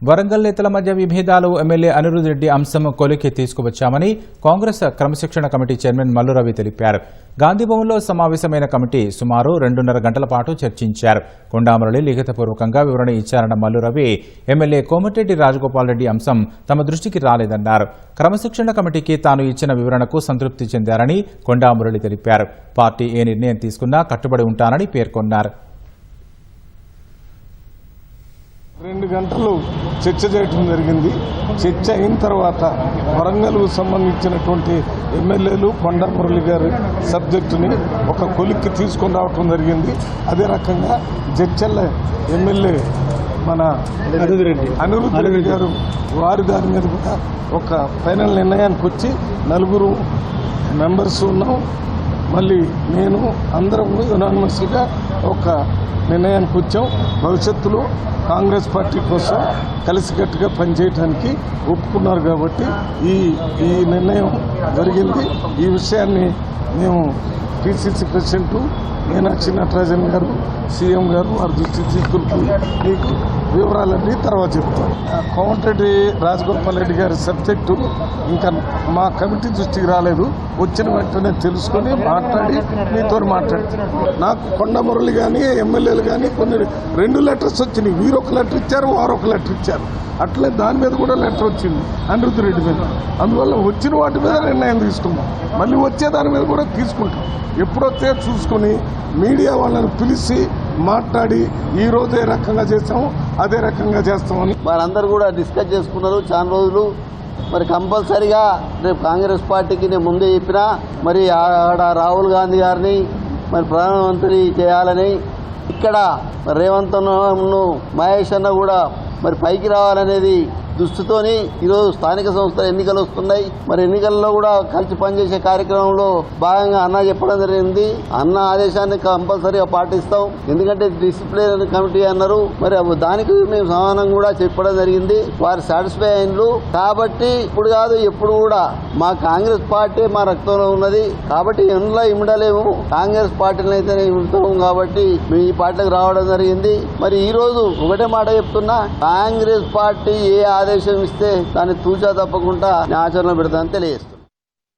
వరంగల్ నేతల మధ్య విభేదాలు ఎమ్మెల్యే అనిరుద్ రెడ్డి అంశం కొలికి తీసుకువచ్చామని కాంగ్రెస్ క్రమశిక్షణ కమిటీ చైర్మన్ మల్లు రవి తెలిపారు. గాంధీభవన్లో సమావేశమైన కమిటీ సుమారు 2.5 గంటల పాటు చర్చించారు. కొండామురళి లిఖితపూర్వకంగా వివరణ ఇచ్చారన్న మల్లు రవి ఎమ్మెల్యే కోమటిరెడ్డి రాజగోపాల్ రెడ్డి అంశం తమ దృష్టికి రాలేదన్నారు. క్రమశిక్షణ కమిటీకి తాను ఇచ్చిన వివరణకు సంతృప్తి చెందారని కొండామురళి తెలిపారు. పార్టీ ఏ నిర్ణయం తీసుకున్నా కట్టుబడి ఉంటానని పేర్కొన్నారు. 2 గంటలు చర్చ చేయడం జరిగింది. చర్చ అయిన తర్వాత వరంగల్కు సంబంధించినటువంటి ఎమ్మెల్యేలు కొండామురళి గారి సబ్జెక్టుని ఒక కొలిక్కి తీసుకొని రావటం జరిగింది. అదే రకంగా జడ్చల్ల ఎమ్మెల్యే మన అనిరుద్ రెడ్డి గారు వారి దాని మీద కూడా ఒక ఫైనల్ నిర్ణయానికి వచ్చి 4 మెంబర్స్ ఉన్నాం. మళ్ళీ నేను అందరం యునానిమస్గా ఒక నిర్ణయానికి వచ్చాం. భవిష్యత్తులో కాంగ్రెస్ పార్టీ కోసం కలిసికట్టుగా పనిచేయడానికి ఒప్పుకున్నారు కాబట్టి ఈ నిర్ణయం జరిగింది. ఈ విషయాన్ని మేము పిసిసి ప్రెసిడెంట్ మీనాక్షి నటరాజన్ గారు, సీఎం గారు వారి దృష్టికి తీసుకుని మీకు వివరాలన్నీ తర్వాత చెప్తాం. కోమటిరెడ్డి రాజగోపాల్ రెడ్డి గారి సబ్జెక్టు ఇంకా మా కమిటీ దృష్టికి రాలేదు. వచ్చిన వెంటనే తెలుసుకొని మాట్లాడి మీతో మాట్లాడుతున్నాం. నాకు కొండమురళి కానీ ఎమ్మెల్యేలు కానీ కొన్ని 2 లెటర్స్ వచ్చినాయి. వీరు ఒక లెటర్ ఇచ్చారు, వారు ఒక లెటర్ ఇచ్చారు. అట్లే దాని మీద కూడా లెటర్ వచ్చింది అనిరుద్ రెడ్డి మీద. అందువల్ల వచ్చిన వాటి మీద నిర్ణయం తీసుకున్నాం. మళ్ళీ వచ్చే దాని మీద కూడా తీసుకుంటాం. ఎప్పుడొస్తే చూసుకుని మీడియా వాళ్ళని పిలిచి మాట్లాడి ఈ రోజు ఏ రకంగా చేస్తాము అదే రకంగా చేస్తామని వారందరూ కూడా డిస్కస్ చేసుకున్నారు చాలా రోజులు. మరి కంపల్సరిగా రేపు కాంగ్రెస్ పార్టీకి నేను ముందే చెప్పినా మరి ఆడ రాహుల్ గాంధీ గారిని మరి ప్రధానమంత్రి చేయాలని, ఇక్కడ రేవంత్ అన్నను మహేష్ అన్న కూడా మరి పైకి రావాలనేది దృష్టితోని ఈరోజు స్థానిక సంస్థల ఎన్నికలు వస్తున్నాయి. మరి ఎన్నికల్లో కూడా కలిసి పనిచేసే కార్యక్రమంలో భాగంగా అన్న చెప్పడం జరిగింది. అన్న ఆదేశాన్ని కంపల్సరీగా పాటిస్తాం. ఎందుకంటే డిసిప్లిన్ కమిటీ అన్నారు. మరి దానికి మేము సమానం కూడా చెప్పడం జరిగింది. వారు సాటిస్ఫై అయినరు. కాబట్టి ఇప్పుడు కాదు ఎప్పుడు కూడా మా కాంగ్రెస్ పార్టీ మా రక్తంలో ఉన్నది. కాబట్టి ఎందులో ఇమ్మడలేము. కాంగ్రెస్ పార్టీని అయితే ఇమ్ముతాము. కాబట్టి మేము ఈ పార్టీకి రావడం జరిగింది. మరి ఈ రోజు ఒకటే మాట చెప్తున్నా, కాంగ్రెస్ పార్టీ ఏ ఆదేశం ఇస్తే దాన్ని తూచా తప్పకుండా ఆచరణ పెడతానని తెలియజేస్తాను.